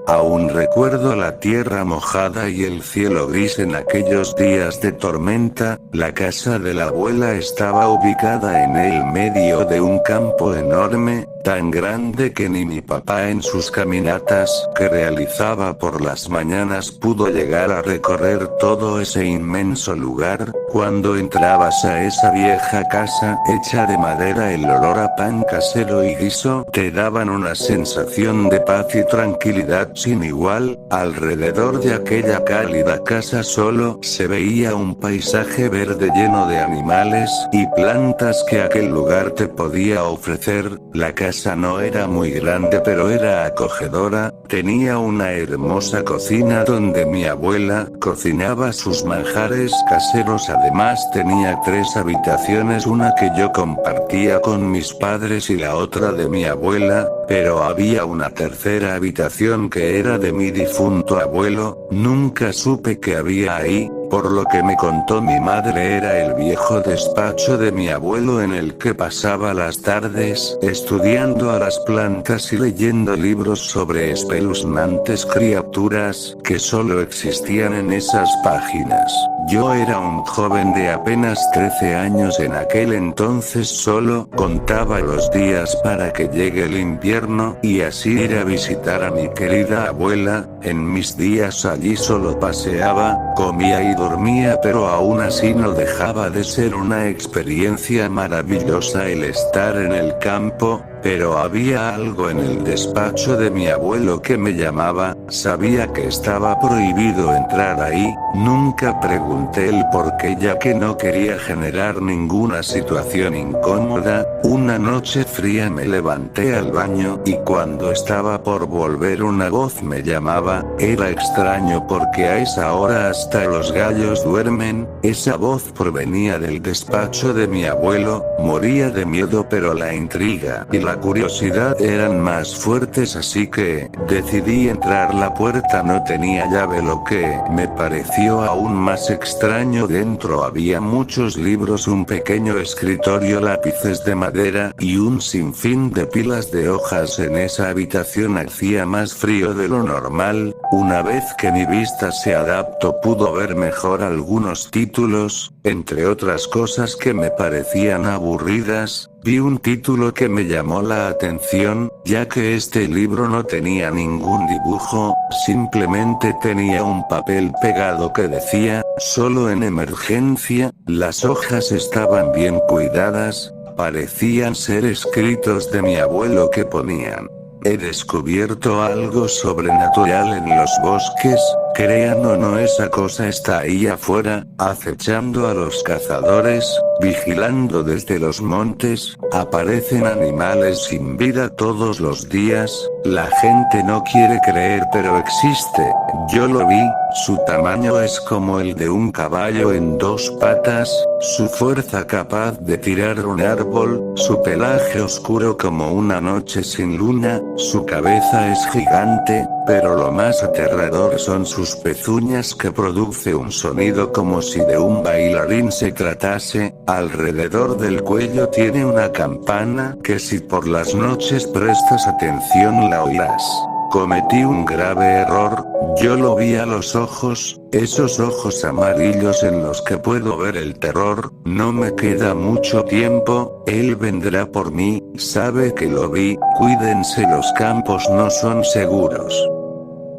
Aún recuerdo la tierra mojada y el cielo gris en aquellos días de tormenta. La casa de la abuela estaba ubicada en el medio de un campo enorme, tan grande que ni mi papá en sus caminatas que realizaba por las mañanas pudo llegar a recorrer todo ese inmenso lugar. Cuando entrabas a esa vieja casa hecha de madera, el olor a pan casero y guiso te daban una sensación de paz y tranquilidad sin igual. Alrededor de aquella cálida casa solo se veía un paisaje verde lleno de animales y plantas que aquel lugar te podía ofrecer. La casa no era muy grande pero era acogedora, tenía una hermosa cocina donde mi abuela cocinaba sus manjares caseros. Además tenía 3 habitaciones, una que yo compartía con mis padres y la otra de mi abuela, pero había una tercera habitación que era de mi difunto abuelo. Nunca supe qué había ahí. Por lo que me contó mi madre, era el viejo despacho de mi abuelo en el que pasaba las tardes estudiando a las plantas y leyendo libros sobre espeluznantes criaturas que solo existían en esas páginas. Yo era un joven de apenas 13 años en aquel entonces, solo contaba los días para que llegue el invierno y así ir a visitar a mi querida abuela. En mis días allí solo paseaba, comía y dormía, pero aún así no dejaba de ser una experiencia maravillosa el estar en el campo. Pero había algo en el despacho de mi abuelo que me llamaba. Sabía que estaba prohibido entrar ahí. Nunca pregunté el por qué, ya que no quería generar ninguna situación incómoda. Una noche fría me levanté al baño y cuando estaba por volver una voz me llamaba. Era extraño porque a esa hora hasta los gallos duermen. Esa voz provenía del despacho de mi abuelo. Moría de miedo, pero la intriga y la curiosidad eran más fuertes, así que decidí entrar. La puerta no tenía llave, lo que me pareció aún más extraño. Dentro había muchos libros, un pequeño escritorio, lápices de madera y un sinfín de pilas de hojas. En esa habitación hacía más frío de lo normal. Una vez que mi vista se adaptó pudo ver mejor algunos títulos, entre otras cosas que me parecían aburridas. Vi un título que me llamó la atención, ya que este libro no tenía ningún dibujo, simplemente tenía un papel pegado que decía, solo en emergencia. Las hojas estaban bien cuidadas, parecían ser escritos de mi abuelo que ponían: he descubierto algo sobrenatural en los bosques, crean o no esa cosa está ahí afuera, acechando a los cazadores, vigilando desde los montes, aparecen animales sin vida todos los días, la gente no quiere creer pero existe, yo lo vi, su tamaño es como el de un caballo en 2 patas, su fuerza capaz de tirar un árbol, su pelaje oscuro como una noche sin luna, su cabeza es gigante, pero lo más aterrador son sus pezuñas que produce un sonido como si de un bailarín se tratase. Alrededor del cuello tiene una campana que si por las noches prestas atención la oirás. Cometí un grave error, yo lo vi a los ojos, esos ojos amarillos en los que puedo ver el terror. No me queda mucho tiempo, él vendrá por mí, sabe que lo vi, cuídense, los campos no son seguros.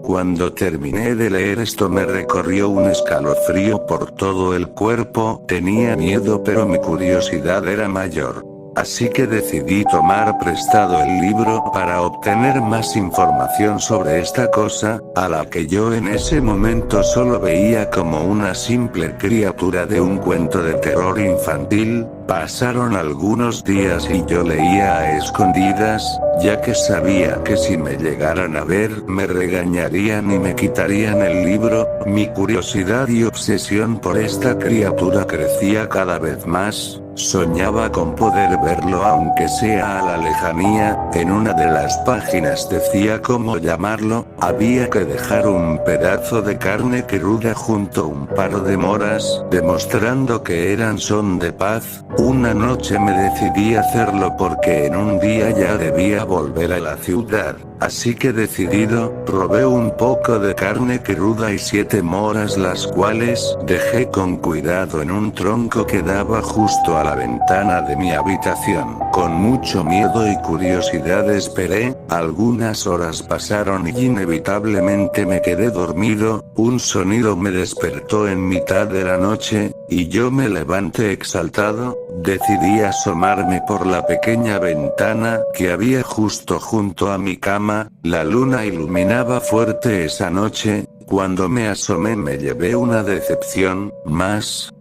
Cuando terminé de leer esto me recorrió un escalofrío por todo el cuerpo. Tenía miedo pero mi curiosidad era mayor. Así que decidí tomar prestado el libro para obtener más información sobre esta cosa, a la que yo en ese momento solo veía como una simple criatura de un cuento de terror infantil. Pasaron algunos días y yo leía a escondidas, ya que sabía que si me llegaran a ver me regañarían y me quitarían el libro. Mi curiosidad y obsesión por esta criatura crecía cada vez más. Soñaba con poder verlo aunque sea a la lejanía. En una de las páginas decía cómo llamarlo. Había que dejar un pedazo de carne cruda junto a un par de moras, demostrando que eran son de paz. Una noche me decidí a hacerlo porque en un día ya debía volver a la ciudad. Así que decidido, probé un poco de carne cruda y 7 moras, las cuales dejé con cuidado en un tronco que daba justo a la ventana de mi habitación. Con mucho miedo y curiosidad esperé. Algunas horas pasaron y inevitablemente me quedé dormido. Un sonido me despertó en mitad de la noche, y yo me levanté exaltado. Decidí asomarme por la pequeña ventana que había justo junto a mi cama. La luna iluminaba fuerte esa noche. Cuando me asomé me llevé una decepción,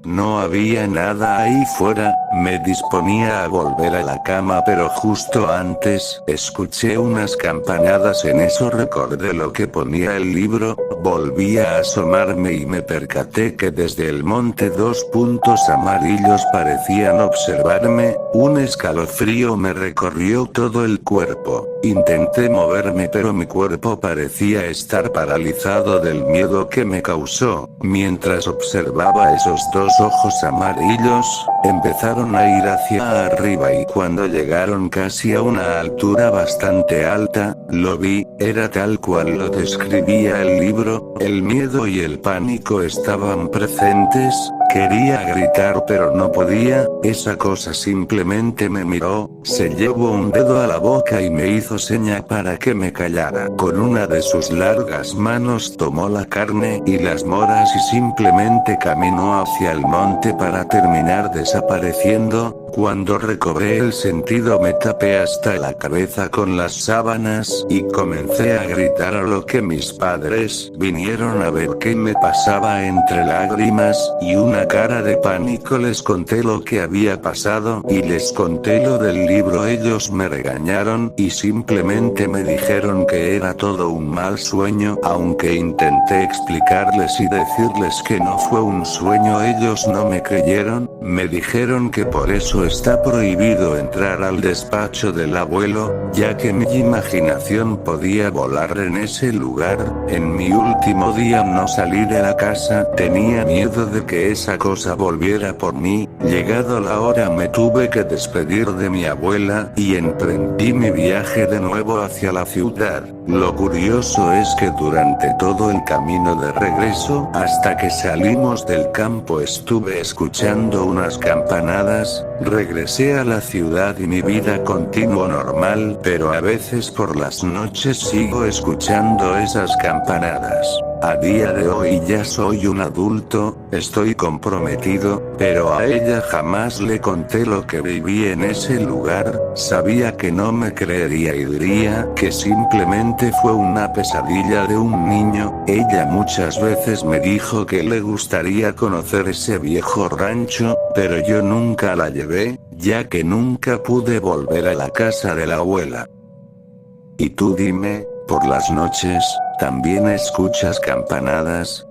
no había nada ahí fuera. Me disponía a volver a la cama, pero justo antes escuché unas campanadas. En eso recordé lo que ponía el libro. Volví a asomarme y me percaté que desde el monte 2 puntos amarillos parecían observarme. Un escalofrío me recorrió todo el cuerpo. Intenté moverme, pero mi cuerpo parecía estar paralizado del miedo que me causó. Mientras observaba esos 2 ojos amarillos, empezaron a ir hacia arriba y cuando llegaron casi a una altura bastante alta, lo vi. Era tal cual lo describía el libro. El miedo y el pánico estaban presentes. Quería gritar pero no podía. Esa cosa simplemente me miró, se llevó un dedo a la boca y me hizo seña para que me callara. Con una de sus largas manos tomó la carne y las moras y simplemente caminó hacia el monte para terminar desapareciendo. Cuando recobré el sentido me tapé hasta la cabeza con las sábanas y comencé a gritar, a lo que mis padres vinieron a ver qué me pasaba. Entre lágrimas y una cara de pánico les conté lo que había pasado y les conté lo del libro. Ellos me regañaron y simplemente me dijeron que era todo un mal sueño. Aunque intenté explicarles y decirles que no fue un sueño, ellos no me creyeron. Me dijeron que por eso está prohibido entrar al despacho del abuelo, ya que mi imaginación podía volar en ese lugar. En mi último día no salí de la casa, tenía miedo de que esa cosa volviera por mí. Llegado la hora me tuve que despedir de mi abuela y emprendí mi viaje de nuevo hacia la ciudad. Lo curioso es que durante todo el camino de regreso, hasta que salimos del campo, estuve escuchando unas campanadas. Regresé a la ciudad y mi vida continuó normal, pero a veces por las noches sigo escuchando esas campanadas. A día de hoy ya soy un adulto, estoy comprometido, pero a ella jamás le conté lo que viví en ese lugar. Sabía que no me creería y diría que simplemente fue una pesadilla de un niño. Ella muchas veces me dijo que le gustaría conocer ese viejo rancho, pero yo nunca la llevé, ya que nunca pude volver a la casa de la abuela. Y tú dime, por las noches, ¿también escuchas campanadas?